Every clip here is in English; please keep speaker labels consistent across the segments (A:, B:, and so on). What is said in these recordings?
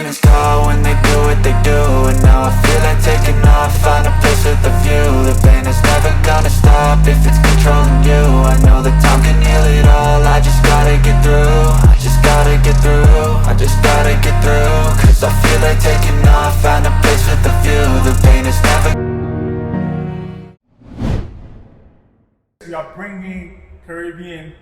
A: feelings go when they do what they do. And now I feel like taking off, find a place with a view. The pain is never gonna stop if it's controlling you. I know that time can heal it all, I just gotta get through. I just gotta get through, I just gotta get through. Cause I feel like taking off, find a place with a view. The pain is never.
B: We are bringing Caribbean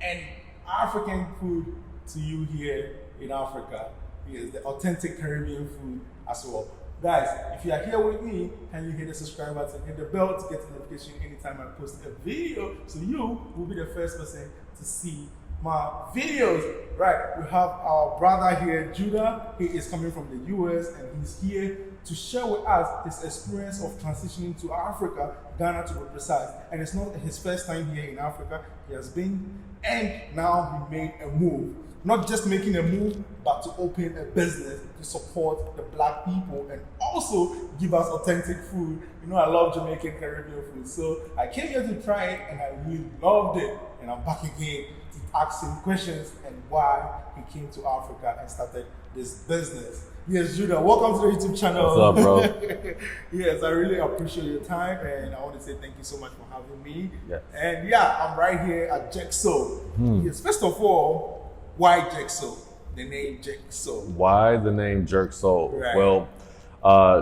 B: and African food to you here in Africa. Yes, the authentic Caribbean food as well. Guys, if you are here with me, can you hit the subscribe button, hit the bell to get the notification anytime I post a video, so you will be the first person to see my videos. Right, we have our brother here, Judah. He is coming from the US and he's here to share with us his experience of transitioning to Africa, Ghana to be precise. And it's not his first time here in Africa. He has been, and now he made a move. Not just making a move, but to open a business to support the black people and also give us authentic food. You know, I love Jamaican Caribbean food. So I came here to try it and I really loved it. And I'm back again to ask him questions and why he came to Africa and started this business. Yes, Judah, welcome to the YouTube channel.
C: What's up, bro?
B: Yes, I really appreciate your time and I want to say thank you so much for having me.
C: Yes.
B: And yeah, I'm right here at Jexo. Yes, first of all, why Jexo? The name Jexo.
C: Why the name Jerk Soul?
B: Right.
C: Well,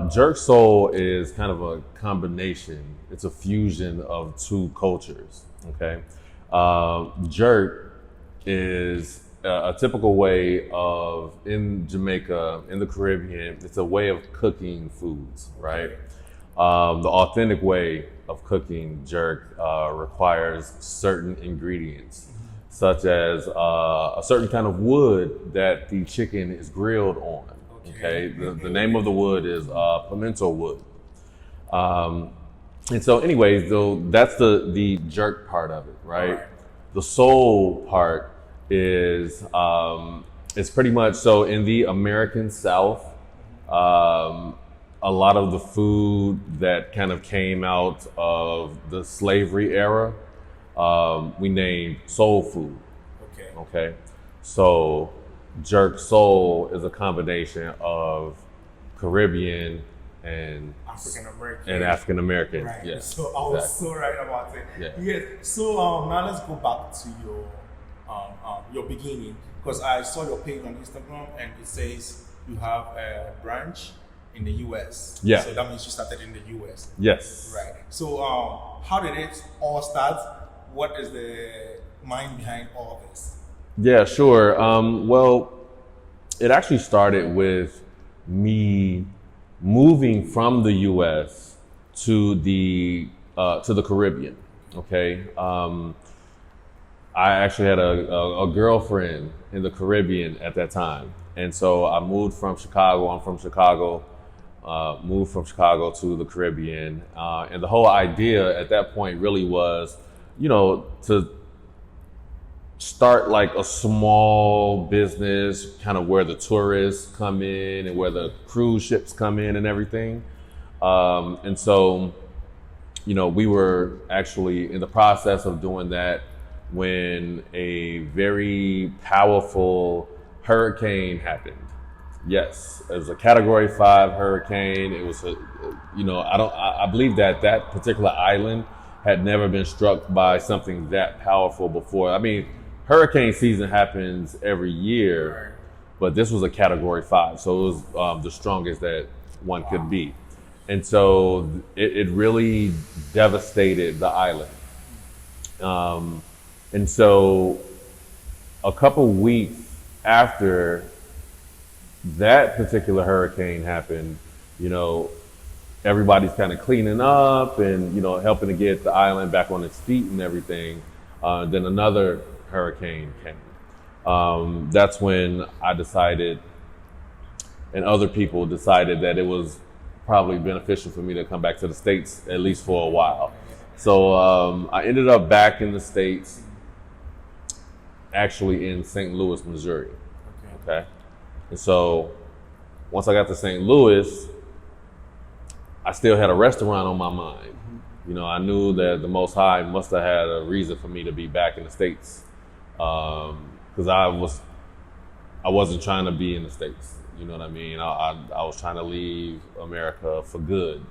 C: Jerk Soul is kind of a combination. It's a fusion of two cultures, okay? Jerk is a typical way of, in Jamaica, in the Caribbean, it's a way of cooking foods, right? The authentic way of cooking jerk requires certain ingredients, such as a certain kind of wood that the chicken is grilled on. Okay, the name of the wood is pimento wood. And so, anyways, though, that's the jerk part of it, right? The soul part is it's pretty much so in the American South. A lot of the food that kind of came out of the slavery era, we named soul food. Okay. So Jerk Soul is a combination of Caribbean and African American.
B: Right.
C: Yes.
B: So I was so right about it.
C: Yeah.
B: Yes. So now let's go back to your beginning, because I saw your page on Instagram and it says you have a branch in the US.
C: Yeah.
B: So that means you started in the US.
C: Yes.
B: Right. So how did it all start? What is the mind behind all this?
C: Yeah, sure. Well, it actually started with me moving from the U.S. to the Caribbean. Okay, I actually had a girlfriend in the Caribbean at that time, and so I moved from Chicago. I'm from Chicago. Moved from Chicago to the Caribbean, and the whole idea at that point really was, you know, to start like a small business, kind of where the tourists come in and where the cruise ships come in and everything. And so, you know, we were actually in the process of doing that when a very powerful hurricane happened. Yes, it was a Category 5 hurricane. It was I believe that particular island had never been struck by something that powerful before. I mean, hurricane season happens every year, but this was a Category 5, so it was the strongest that one could be. And so it really devastated the island. And so a couple weeks after that particular hurricane happened, you know, everybody's kind of cleaning up and, you know, helping to get the island back on its feet and everything. Then another hurricane came. That's when I decided, and other people decided, that it was probably beneficial for me to come back to the States, at least for a while. So I ended up back in the States, actually in St. Louis, Missouri. Okay. And so once I got to St. Louis, I still had a restaurant on my mind. You know, I knew that the Most High must have had a reason for me to be back in the States, because I wasn't trying to be in the States. You know what I mean? I was trying to leave America for good.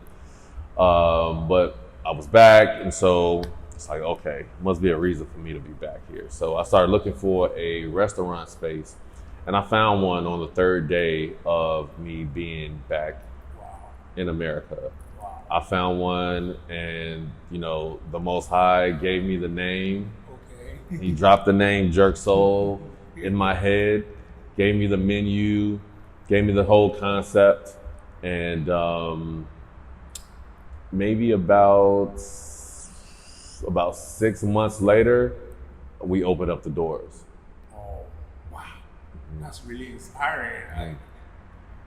C: But I was back, and so it's like, okay, must be a reason for me to be back here. So I started looking for a restaurant space, and I found one on the third day of me being back in America.
B: Wow.
C: I found one, and you know, the Most High gave me the name.
B: Okay.
C: He dropped the name Jerk Soul in my head, gave me the menu, gave me the whole concept, and maybe about 6 months later, we opened up the doors.
B: Oh, wow. That's really inspiring.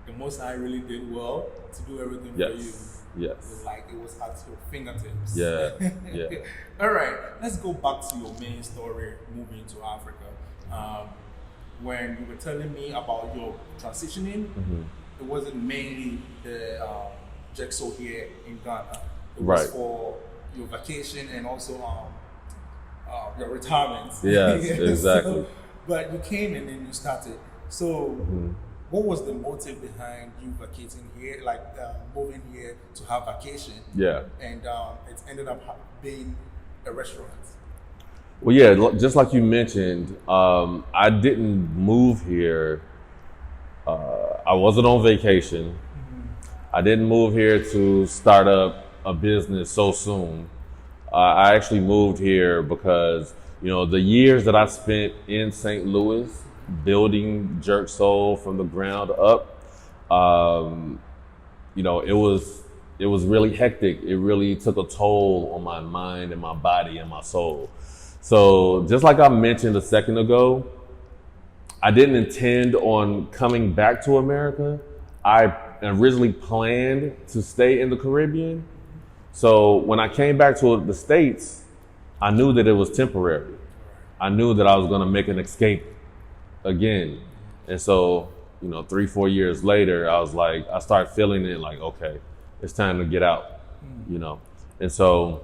B: The Most High really did well to do everything for you.
C: Yes.
B: It was at your fingertips.
C: Yeah. Yeah.
B: All right, let's go back to your main story, moving to Africa. When you were telling me about your transitioning, it wasn't mainly the Jexo here in Ghana. It was for your vacation and also your retirement.
C: Yes, exactly.
B: So, but you came and then you started. So what was the motive behind you vacating here, moving here to have vacation?
C: Yeah.
B: And it ended up being a restaurant.
C: Well, yeah, just like you mentioned, I didn't move here. I wasn't on vacation. I didn't move here to start up a business so soon. I actually moved here because, you know, the years that I spent in St. Louis building Jerk Soul from the ground up, you know, it was really hectic. It really took a toll on my mind and my body and my soul. So just like I mentioned a second ago, I didn't intend on coming back to America. I originally planned to stay in the Caribbean. So when I came back to the States, I knew that it was temporary. I knew that I was gonna make an escape again. And so, you know, 3-4 years later, I started feeling it like, okay, it's time to get out, you know? And so,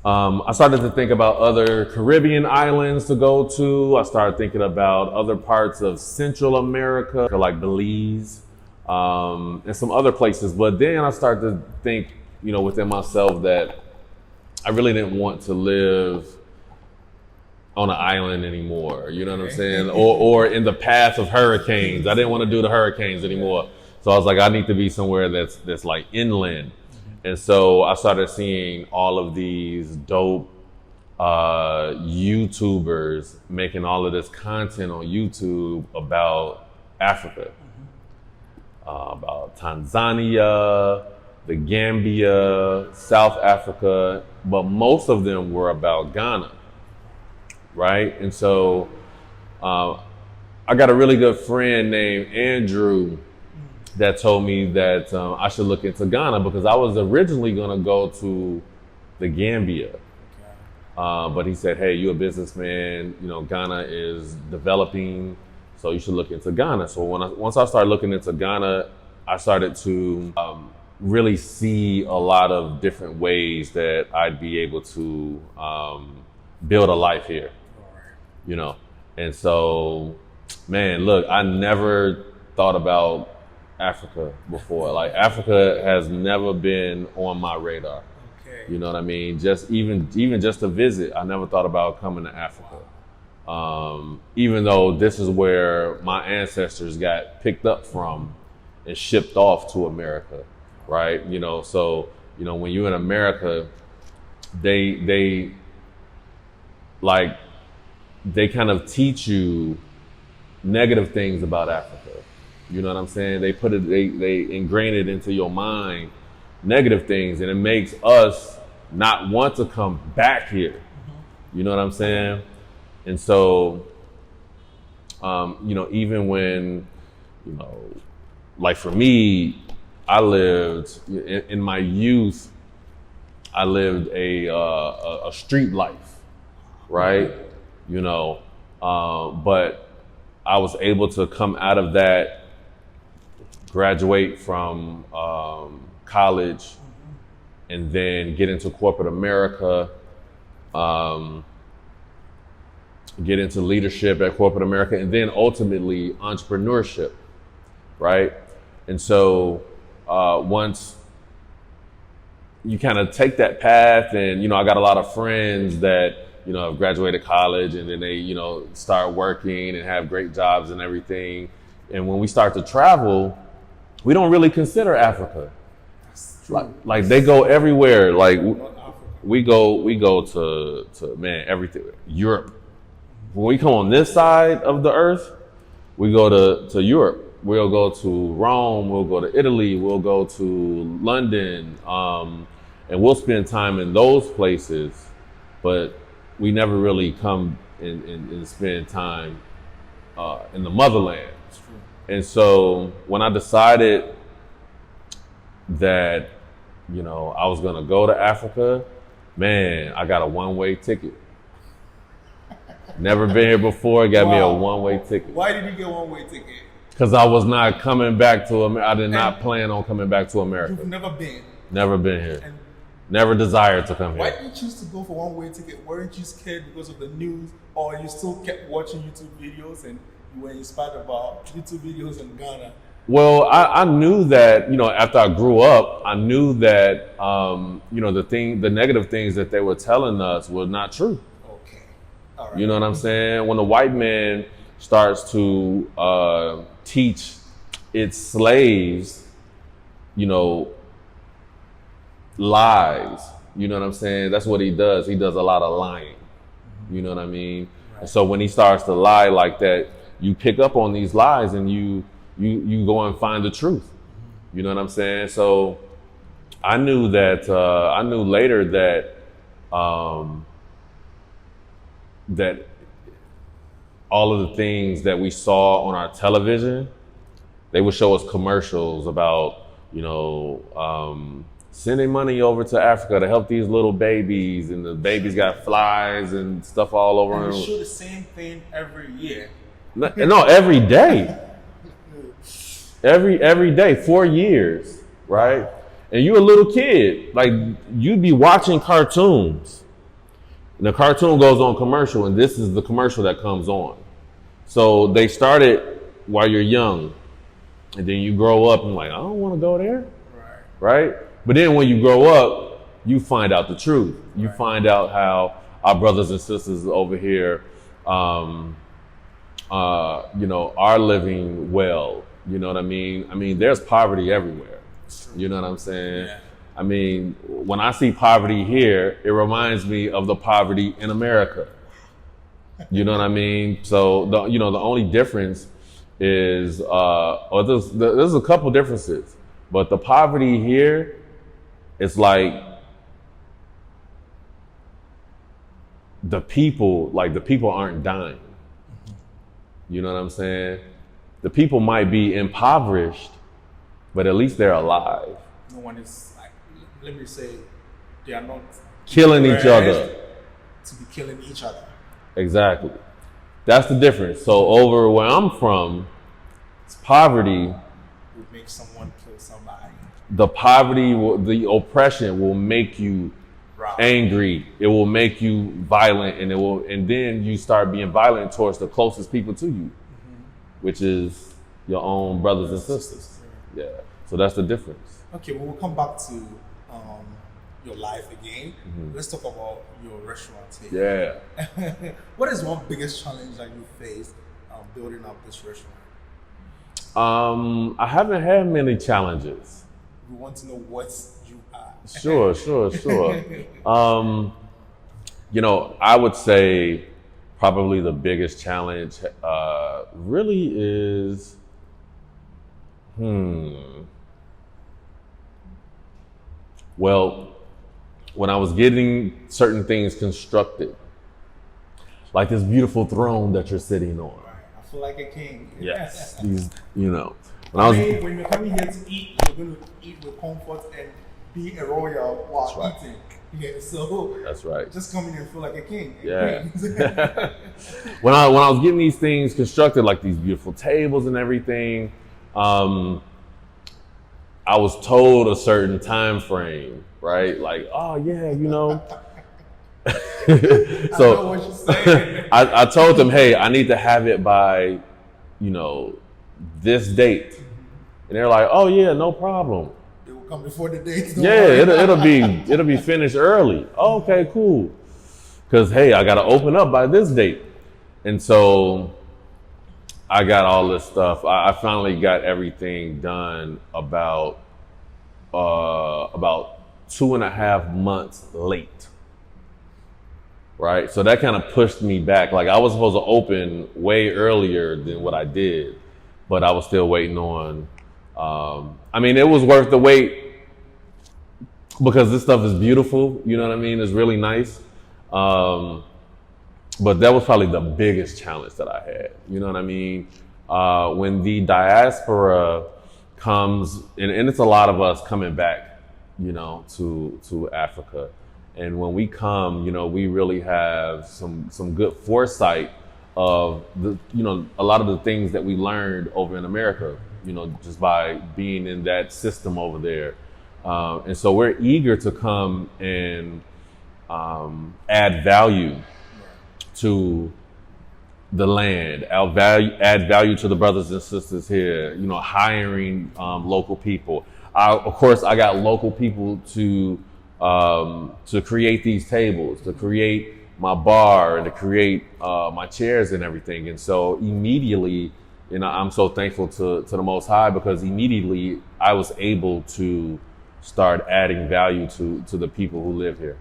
C: I started to think about other Caribbean islands to go to. I started thinking about other parts of Central America, like Belize, and some other places. But then I started to think, you know, within myself that I really didn't want to live on an island anymore. You know what I'm saying? Or in the path of hurricanes. I didn't want to do the hurricanes anymore. So I was like, I need to be somewhere that's like inland. And so I started seeing all of these dope YouTubers making all of this content on YouTube about Africa, about Tanzania, the Gambia, South Africa, but most of them were about Ghana, right? And so I got a really good friend named Andrew that told me that I should look into Ghana because I was originally gonna go to the Gambia. But he said, hey, you're a businessman, you know, Ghana is developing, so you should look into Ghana. So once I started looking into Ghana, I started to really see a lot of different ways that I'd be able to build a life here, you know? And so, man, look, I never thought about Africa before. Like, Africa has never been on my radar.
B: Okay.
C: You know what I mean? Just even just to visit, I never thought about coming to Africa. Even though this is where my ancestors got picked up from and shipped off to America, right? You know, so, you know, when you're in America, they kind of teach you negative things about Africa. You know what I'm saying? They ingrain it into your mind, negative things, and it makes us not want to come back here. You know what I'm saying? And so, you know, even when, you know, like for me, I lived in my youth, I lived a street life, right? You know, but I was able to come out of that, graduate from college, and then get into corporate America, get into leadership at corporate America, and then ultimately entrepreneurship. right? And so once you kind of take that path, and, you know, I got a lot of friends that, you know, have graduated college, and then they, you know, start working and have great jobs and everything. And when we start to travel, we don't really consider Africa. Like they go everywhere. Like we go to man, everything. Europe. When we come on this side of the earth, we go to Europe. We'll go to Rome. We'll go to Italy. We'll go to London, and we'll spend time in those places. But we never really come and spend time in the motherland. And so when I decided that, you know, I was gonna go to Africa, man, I got a one-way ticket. Never been here before. Got me a one-way ticket.
B: Why did you get a one-way ticket?
C: Because I was not coming back to America. I did not plan on coming back to America.
B: You've never been?
C: Never been here. And never desired to come here.
B: Why did you choose to go for one-way ticket? Weren't you scared because of the news, or you still kept watching YouTube videos and you were inspired about YouTube videos in Ghana?
C: Well, I knew that, you know, after I grew up, I knew that, you know, the negative things that they were telling us were not true.
B: Okay. All right.
C: You know what I'm saying? When the white man starts to teach its slaves, you know, lies, you know what I'm saying? That's what he does. He does a lot of lying. You know what I mean? Right. And so when he starts to lie like that, you pick up on these lies and you go and find the truth. You know what I'm saying? So I knew that, I knew later that, that all of the things that we saw on our television, they would show us commercials about, you know, sending money over to Africa to help these little babies, and the babies got flies and stuff all over them.
B: And they show the same thing every year.
C: No, every day. Every day, 4 years, right? And you a little kid, like you'd be watching cartoons, and the cartoon goes on commercial, and this is the commercial that comes on. So they started while you're young, and then you grow up and like, I don't want to go there, right? But then when you grow up, you find out the truth. You find out how our brothers and sisters over here, you know, are living well. You know what I mean? I mean, there's poverty everywhere. You know what I'm saying? Yeah. I mean, when I see poverty here, it reminds me of the poverty in America. You know what I mean? So, the only difference is, or there's a couple differences, but the poverty here, it's like the people aren't dying. You know what I'm saying? The people might be impoverished, but at least they're alive.
B: No one is, like, let me say, they are not
C: killing each other.
B: To be killing each other.
C: Exactly. That's the difference. So over where I'm from, it's poverty
B: would make someone kill somebody.
C: The poverty, the oppression will make you angry. It will make you violent, and then you start being violent towards the closest people to you, which is your own brothers and sisters. Yeah. So that's the difference.
B: Okay, well, we'll come back to your life again. Let's talk about your restaurant here.
C: Yeah.
B: What is one biggest challenge that you faced building up this restaurant?
C: I haven't had many challenges.
B: We want to know what you are.
C: Sure. You know, I would say probably the biggest challenge really is, well, when I was getting certain things constructed, like this beautiful throne that you're sitting on.
B: I feel like a king.
C: Yes. These, you know.
B: When you're coming here to eat, you're going to eat with comfort and be a royal while eating. Yeah, so
C: that's right.
B: Just come in and feel like a king.
C: Yeah. When I was getting these things constructed, like these beautiful tables and everything, I was told a certain time frame, right? Like, oh yeah, you know. So
B: I know what you're saying.
C: I told them, hey, I need to have it by, you know, this date. And they're like, oh yeah, no problem.
B: It will come before the date.
C: Yeah, it'll be finished early. Okay, cool. Cause hey, I gotta open up by this date. And so I got all this stuff. I finally got everything done about 2.5 months late. Right? So that kind of pushed me back. Like I was supposed to open way earlier than what I did, but I was still waiting on, I mean, it was worth the wait because this stuff is beautiful. You know what I mean? It's really nice. But that was probably the biggest challenge that I had. You know what I mean? When the diaspora comes, and it's a lot of us coming back, you know, to Africa. And when we come, you know, we really have some good foresight of the, you know, a lot of the things that we learned over in America, you know, just by being in that system over there. And so we're eager to come and add value to the land, add value to the brothers and sisters here, you know, hiring local people. Of course, I got local people to create these tables, to create my bar, and to create my chairs and everything. And so immediately, you know, I'm so thankful to the Most High, because immediately I was able to start adding value to the people who live here.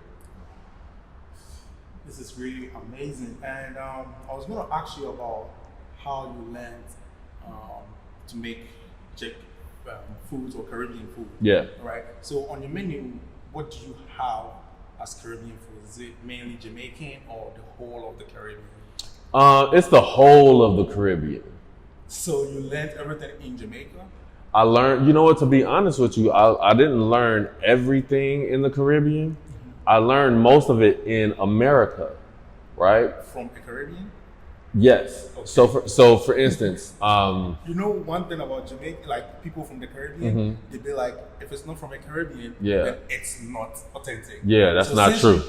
B: This is really amazing. And I was going to ask you about how you learned to make foods or Caribbean food.
C: Yeah.
B: Right. So on your menu, what do you have as Caribbean food? Is it mainly Jamaican or the whole of the Caribbean?
C: It's the whole of the Caribbean.
B: So you learned everything in Jamaica?
C: I learned, you know what, to be honest with you, I didn't learn everything in the Caribbean. I learned most of it in America, right?
B: From the Caribbean?
C: Yes. Okay. So for instance,
B: you know, one thing about Jamaica, like people from the Caribbean, they be like, if it's not from the Caribbean, then it's not authentic.
C: Yeah, that's not true.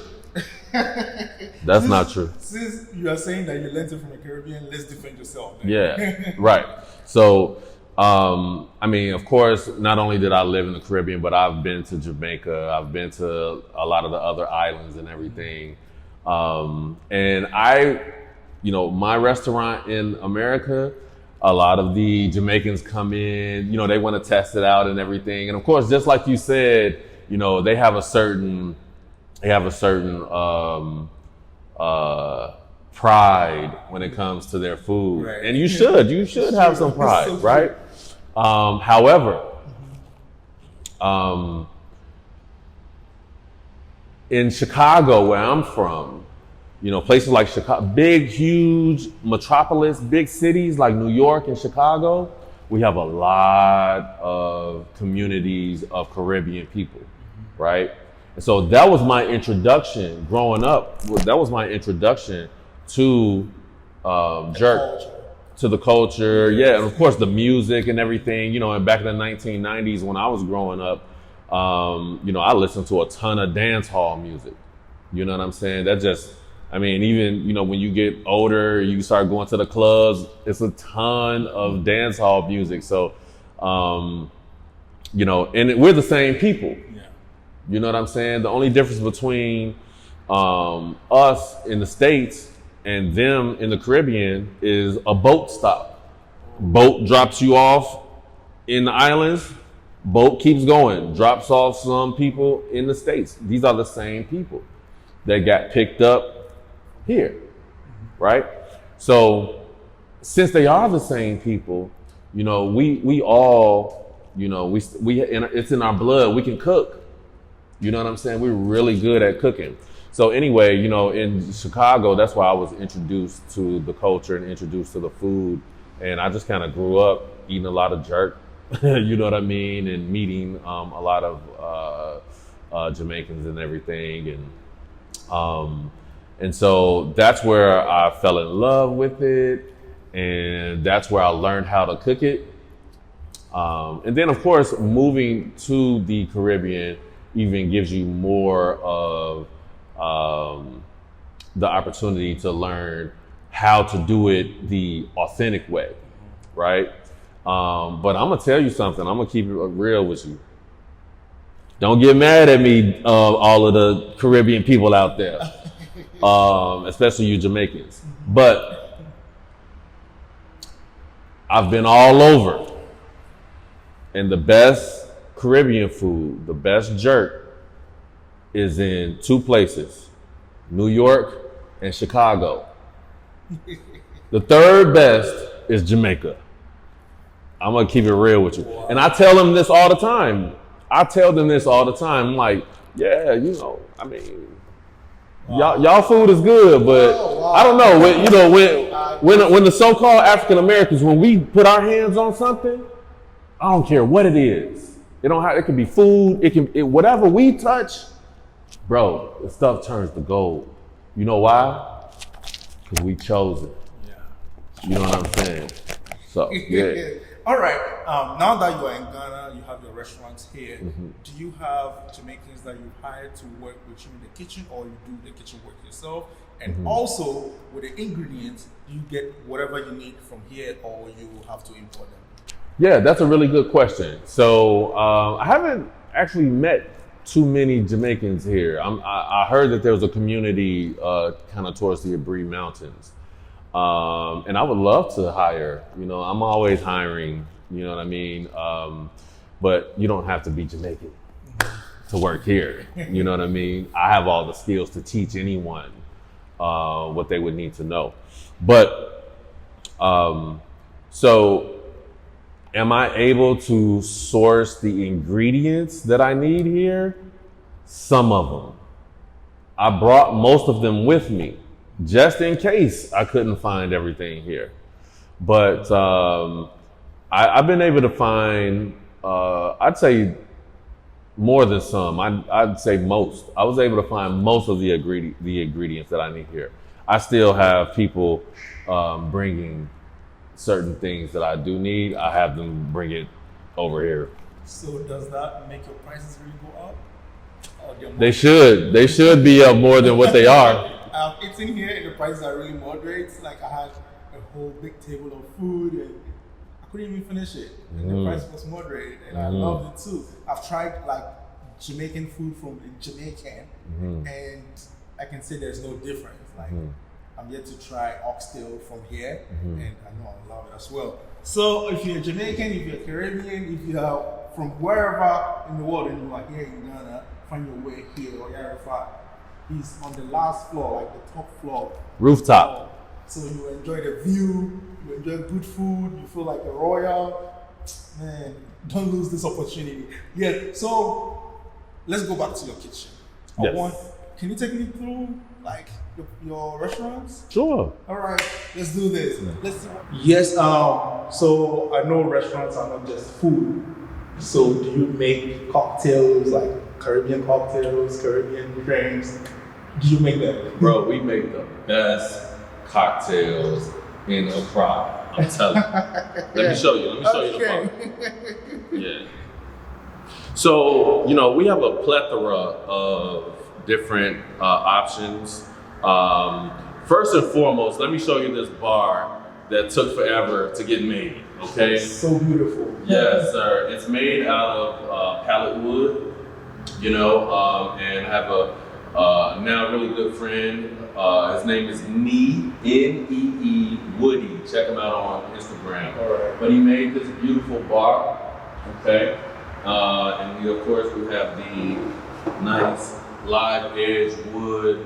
C: That's not true.
B: Since you are saying that you learned it from the Caribbean, let's defend yourself. Then.
C: Yeah, right. So, I mean, of course, not only did I live in the Caribbean, but I've been to Jamaica. I've been to a lot of the other islands and everything. And you know, my restaurant in America, a lot of the Jamaicans come in, you know, they want to test it out and everything. And of course, just like you said, you know, they have a certain pride when it comes to their food. Right. And you should have some pride, so right? However, in Chicago, where I'm from, you know, places like Chicago, big, huge metropolis, big cities like New York and Chicago, we have a lot of communities of Caribbean people, right? And so that was my introduction growing up. That was my introduction to jerk, to the culture, yeah, and of course the music and everything. You know, and back in the 1990s when I was growing up, you know, I listened to a ton of dance hall music. You know what I'm saying? That just, I mean, even, you know, when you get older, you start going to the clubs, it's a ton of dance hall music. So, you know, and we're the same people. Yeah. You know what I'm saying? The only difference between us in the States and them in the Caribbean is a boat stop. Boat drops you off in the islands. Boat keeps going, drops off some people in the States. These are the same people that got picked up here, right? So since they are the same people, you know, we all, you know, it's in our blood. We can cook. You know what I'm saying? We're really good at cooking. So anyway, you know, in Chicago, that's why I was introduced to the culture and introduced to the food. And I just kind of grew up eating a lot of jerk, you know what I mean? And meeting a lot of Jamaicans and everything. And so that's where I fell in love with it. And that's where I learned how to cook it. And then, of course, moving to the Caribbean even gives you more of the opportunity to learn how to do it the authentic way, right? But I'm gonna tell you something. I'm gonna keep it real with you. Don't get mad at me, all of the Caribbean people out there, especially you Jamaicans. But I've been all over, and the best Caribbean food, the best jerk, is in two places, New York and Chicago. The third best is Jamaica. I'm gonna keep it real with you. And I tell them this all the time. I'm like, yeah, you know, I mean, y'all food is good, but I don't know. When the so-called African Americans, when we put our hands on something, I don't care what it is. It can be food. Whatever we touch, bro, the stuff turns to gold. You know why? Because we chose it. Yeah. You know what I'm saying? So yeah.
B: All right. Now that you are in Ghana, you have your restaurants here. Mm-hmm. Do you have Jamaicans that you hire to work with you in the kitchen, or you do the kitchen work yourself? And also, with the ingredients, do you get whatever you need from here, or you have to import them?
C: Yeah, that's a really good question. So I haven't actually met too many Jamaicans here. I heard that there was a community kind of towards the Aburi Mountains. And I would love to hire, you know, I'm always hiring, you know what I mean? But you don't have to be Jamaican to work here. You know what I mean? I have all the skills to teach anyone what they would need to know. But so am I able to source the ingredients that I need here? Some of them. I brought most of them with me, just in case I couldn't find everything here. But I've been able to find, I'd say more than some. I'd say most. I was able to find most of the ingredients that I need here. I still have people bringing certain things that I do need. I have them bring it over here.
B: So does that make your prices really go up?
C: They should. They should be up more than what they are.
B: It's in here and the prices are really moderate. Like I had a whole big table of food and I couldn't even finish it. And the price was moderate and I loved it too. I've tried like Jamaican food from Jamaican and I can say there's no difference. Like I'm yet to try oxtail from here and I know I love it as well. So if you're Jamaican, if you're Caribbean, if you're from wherever in the world and you are here in Ghana, find your way here, Oyarifa. He's on the last floor, like the top floor.
C: Rooftop.
B: So you enjoy the view, you enjoy good food, you feel like a royal. Man, don't lose this opportunity. Yeah, so let's go back to your kitchen.
C: Yes.
B: Can you take me through like your restaurants?
C: Sure.
B: All right, let's do this. Let's see. Yes, so I know restaurants are not just food. So do you make cocktails, like Caribbean cocktails, Caribbean drinks? Do you make them?
C: Bro, we make the best cocktails in Accra. I'm telling you. Let me show you the bottle. Yeah. So, you know, we have a plethora of different options. First and foremost, let me show you this bar that took forever to get made, okay?
B: So beautiful.
C: Yes, sir. It's made out of pallet wood, you know, and I have a now really good friend. His name is N-E-E Woody. Check him out on Instagram.
B: All right.
C: But he made this beautiful bar, okay? And of course, we have the nice live edge wood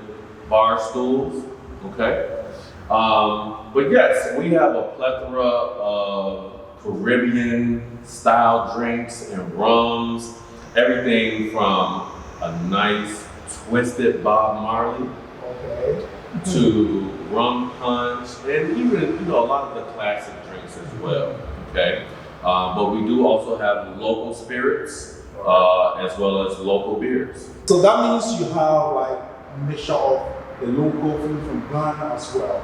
C: bar stools, okay? But yes, we have a plethora of Caribbean style drinks and rums, everything from a nice twisted Bob Marley to rum punch, and even, you know, a lot of the classic drinks as well, okay? But we do also have local spirits as well as local beers.
B: So that means you have like a mixture of the local food from Ghana as well.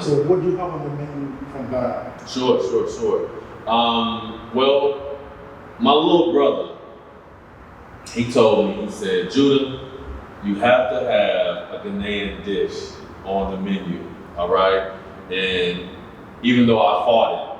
B: So what do you have on the menu from Ghana?
C: Sure. Well, my little brother, he told me, he said, Judah, you have to have a Ghanaian dish on the menu, all right? And even though I fought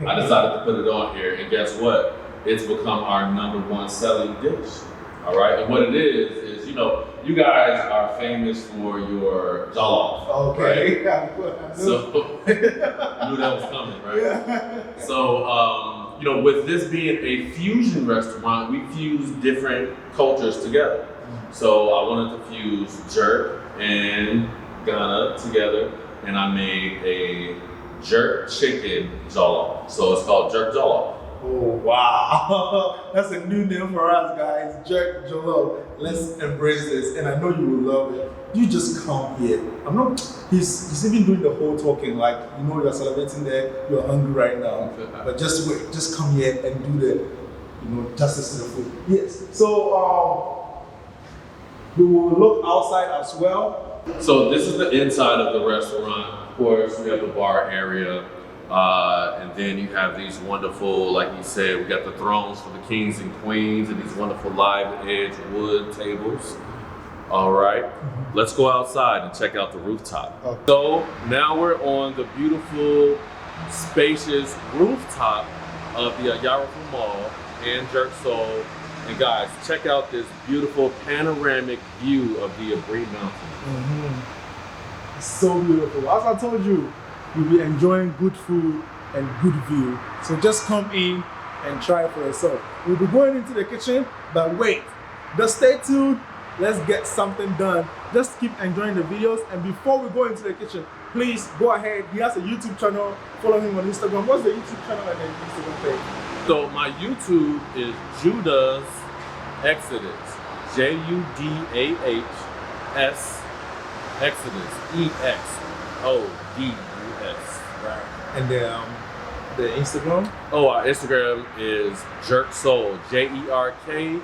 C: I decided to put it on here, and guess what? It's become our #1 selling dish. All right, and what it is you know, you guys are famous for your jollof.
B: Okay.
C: Right? So you knew that was coming, right? Yeah. So you know, with this being a fusion restaurant, we fuse different cultures together. So I wanted to fuse jerk and Ghana together, and I made a jerk chicken jollof. So it's called jerk jollof.
B: Oh wow, that's a new name for us guys, jerk jollof. Let's embrace this, and I know you will love it. You just come here. He's even doing the whole talking, like, you know, you're celebrating there, you're hungry right now. But just wait, just come here and do the, you know, justice to the food. Yes. So we will look outside as well.
C: So this is the inside of the restaurant. Of course, we have the bar area. And then you have these wonderful, like you said, we got the thrones for the kings and queens and these wonderful live edge wood tables. All right, let's go outside and check out the rooftop. Okay. So now we're on the beautiful, spacious rooftop of the Oyarifa Mall and Jerk Soul. And guys, check out this beautiful panoramic view of the Aburi Mountain.
B: It's so beautiful. As I told you, you'll be enjoying good food and good view. So just come in and try it for yourself. We'll be going into the kitchen, but wait, just stay tuned. Let's get something done. Just keep enjoying the videos. And before we go into the kitchen, please go ahead. He has a YouTube channel. Follow him on Instagram. What's the YouTube channel and the Instagram page?
C: So my YouTube is Judah's Exodus. Judah's Exodus. EXODUS.
B: Right. And the Instagram?
C: Oh, our Instagram is Jerk Soul. JERK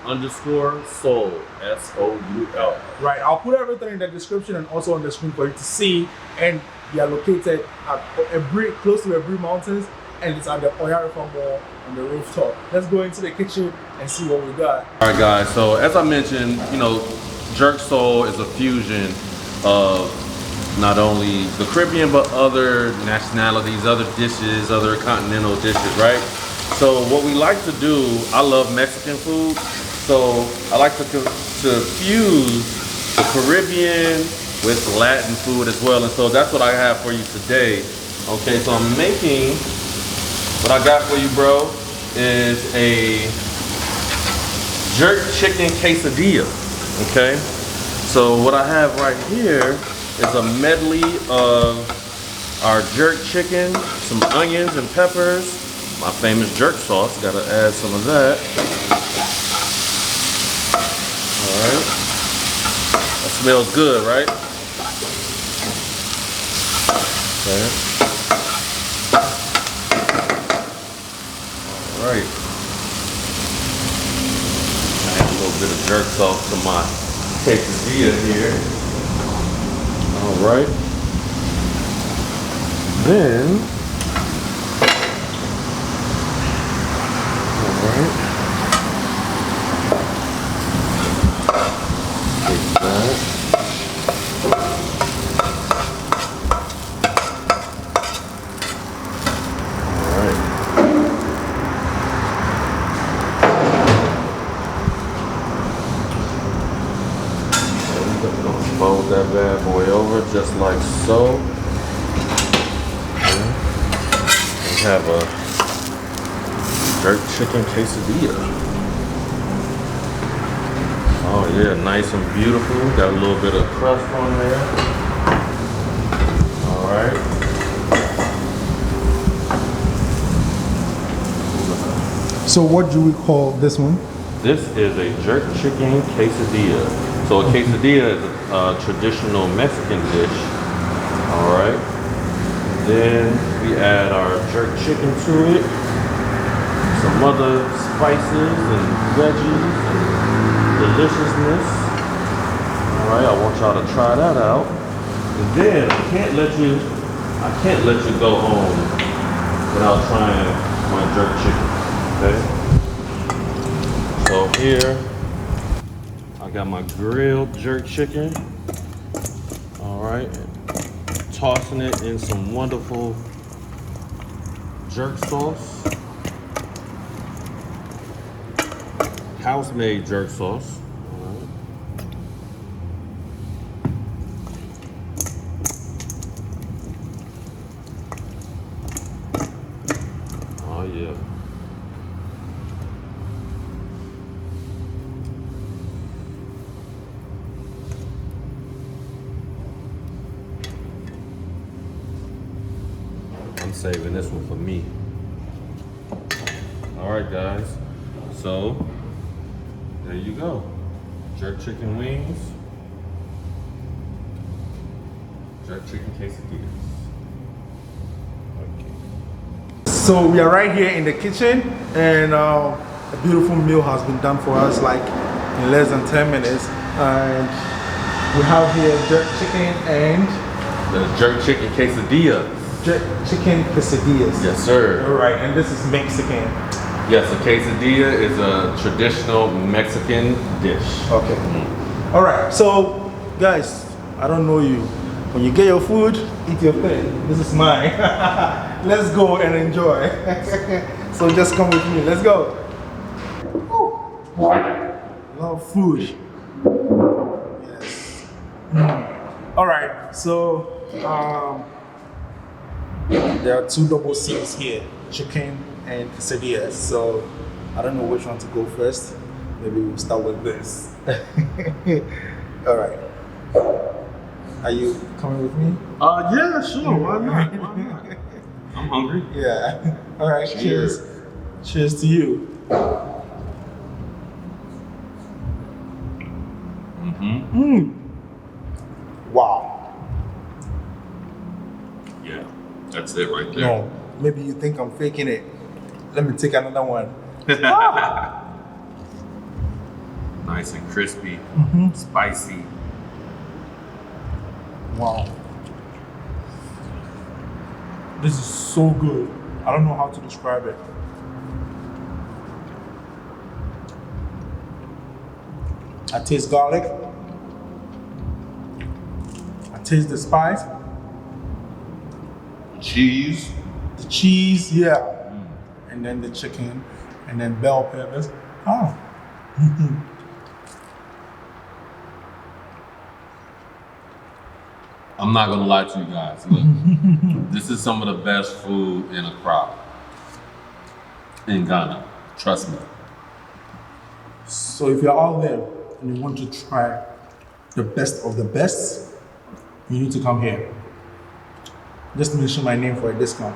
C: _soul. SOUL.
B: Right. I'll put everything in the description and also on the screen for you to see. And we are located at Aburi, close to Aburi Mountains, and it's at the Oyarifa Mall on the rooftop. Let's go into the kitchen and see what we got.
C: All right, guys. So as I mentioned, you know, Jerk Soul is a fusion of not only the Caribbean, but other nationalities, other dishes, other continental dishes, right? So what we like to do, I love Mexican food, so I like to fuse the Caribbean with Latin food as well, and so that's what I have for you today. Okay, so I'm making, what I got for you, bro, is a jerk chicken quesadilla, okay? So what I have right here is a medley of our jerk chicken, some onions and peppers, my famous jerk sauce, gotta add some of that. All right, that smells good, right? Okay. All right. Add a little bit of jerk sauce to my quesadilla here. All right. Then, all right. Take that. All right. Fold that bad boy over just like so. Okay. We have a jerk chicken quesadilla. Oh yeah, nice and beautiful. Got a little bit of crust on there. All right.
B: So what do we call this one?
C: This is a jerk chicken quesadilla. So a quesadilla is a traditional Mexican dish. All right. Then we add our jerk chicken to it. Some other spices and veggies and deliciousness. All right, I want y'all to try that out. And then I can't let you go home without trying my jerk chicken. Okay. So here I got my grilled jerk chicken. All right, tossing it in some wonderful jerk sauce. House-made jerk sauce. Oh yeah. I'm saving this one for me. All right, guys. So there you go. Jerk chicken wings. Jerk chicken quesadillas.
B: So we are right here in the kitchen, and a beautiful meal has been done for us, like in less than 10 minutes. And we have here jerk chicken and
C: The jerk chicken quesadillas.
B: jerk chicken quesadillas.
C: Yes, sir.
B: All right, and this is Mexican.
C: Yes, a quesadilla is a traditional Mexican dish.
B: Okay. All right. So, guys, I don't know you. When you get your food, eat your thing. This is mine. Let's go and enjoy. So just come with me. Let's go. Love food. Yes. All right. So there are two double C's here: chicken and quesadillas. So I don't know which one to go first. Maybe we'll start with this. All right. Are you coming with me?
C: Yeah, sure. Why not? Why not? I'm hungry.
B: Yeah. All right. Cheers. Cheers to you. Wow.
C: Yeah, that's it right there.
B: No, maybe you think I'm faking it. Let me take another one.
C: Nice and crispy, spicy.
B: Wow. This is so good. I don't know how to describe it. I taste garlic. I taste the spice.
C: Cheese.
B: The cheese, yeah. And then the chicken. And then bell peppers. Oh.
C: I'm not gonna lie to you guys. Look, this is some of the best food in Accra, in Ghana. Trust me.
B: So if you're out there and you want to try the best of the best, you need to come here. Just mention my name for a discount.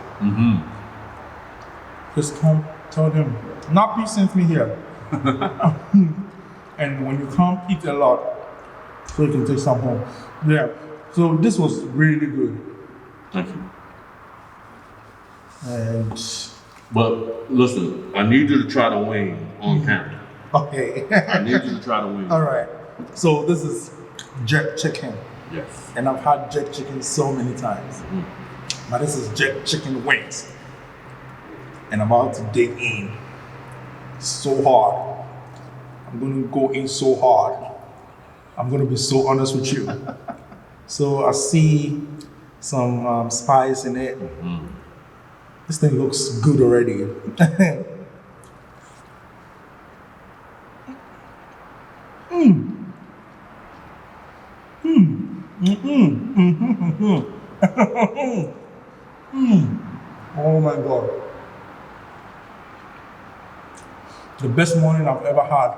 B: Just come, tell them, Nappie sent me here. And when you come, eat a lot so you can take some home. Yeah. So this was really good.
C: Thank you.
B: And
C: But listen, I need you to try the wing on camera.
B: okay.
C: I need you to try the wing.
B: All right. So this is jerk chicken.
C: Yes.
B: And I've had jerk chicken so many times. But this is jerk chicken wings. And I'm about to dig in so hard. I'm going to go in so hard. I'm going to be so honest with you. So I see some spice in it. This thing looks good already. Oh my God. The best morning I've ever had.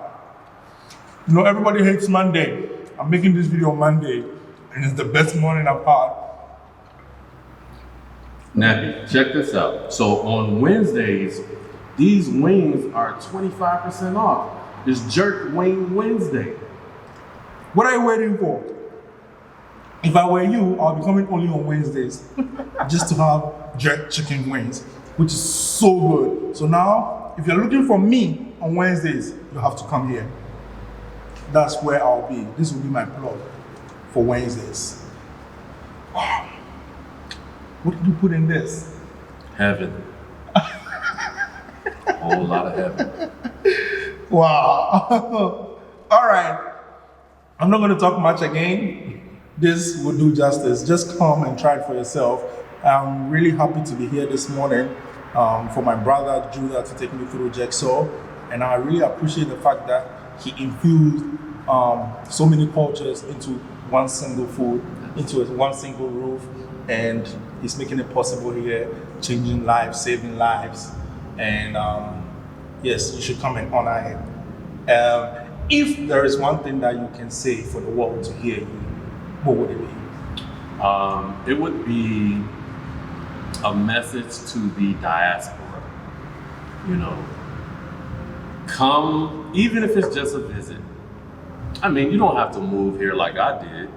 B: You know, everybody hates Monday. I'm making this video on Monday, and it's the best morning I've had.
C: Nappie, check this out. So on Wednesdays, these wings are 25% off. It's Jerk Wing Wednesday.
B: What are you waiting for? If I were you, I'll be coming only on Wednesdays just to have jerk chicken wings, which is so good. So now, if you're looking for me on Wednesdays, you have to come here. That's where I'll be. This will be my plug for Wednesdays. Wow. What did you put in this?
C: Heaven. A whole lot of heaven.
B: Wow. All right. I'm not going to talk much again. This will do justice. Just come and try it for yourself. I'm really happy to be here this morning. for my brother Judah to take me through Jigsaw, and I really appreciate the fact that he infused so many cultures into one single food, into one single roof, and he's making it possible here, changing lives, saving lives, and yes, you should come and honor him. If there is one thing that you can say for the world to hear you, what would it be?
C: It would be a message to the diaspora. You know, come, even if it's just a visit. I mean, you don't have to move here like I did,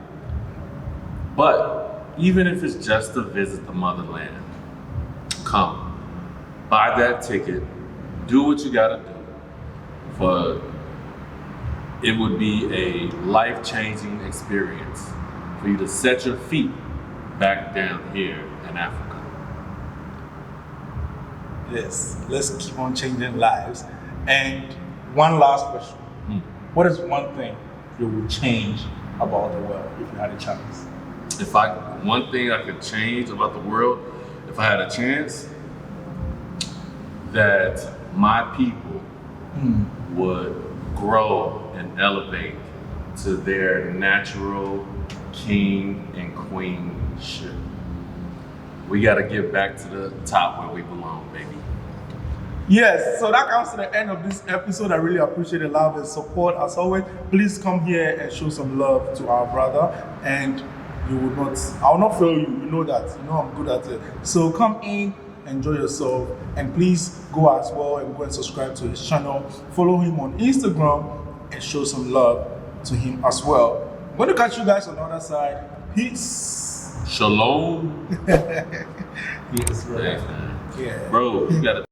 C: but even if it's just to visit the motherland, come, buy that ticket, do what you gotta do. For it would be a life-changing experience for you to set your feet back down here in Africa.
B: Yes, let's keep on changing lives. And one last question. What is one thing you would change about the world if you had a chance?
C: One thing I could change about the world, if I had a chance, that my people would grow and elevate to their natural king and queenship. We got to get back to the top where we belong, baby.
B: Yes, so that comes to the end of this episode. I really appreciate the love and support. As always, please come here and show some love to our brother. And I will not fail you. You know that. You know I'm good at it. So come in, enjoy yourself, and please go as well and go and subscribe to his channel. Follow him on Instagram and show some love to him as well. I'm going to catch you guys on the other side. Peace.
C: Shalom.
B: Yes, bro.
C: Thanks, man.
B: Yeah.
C: Bro, you got to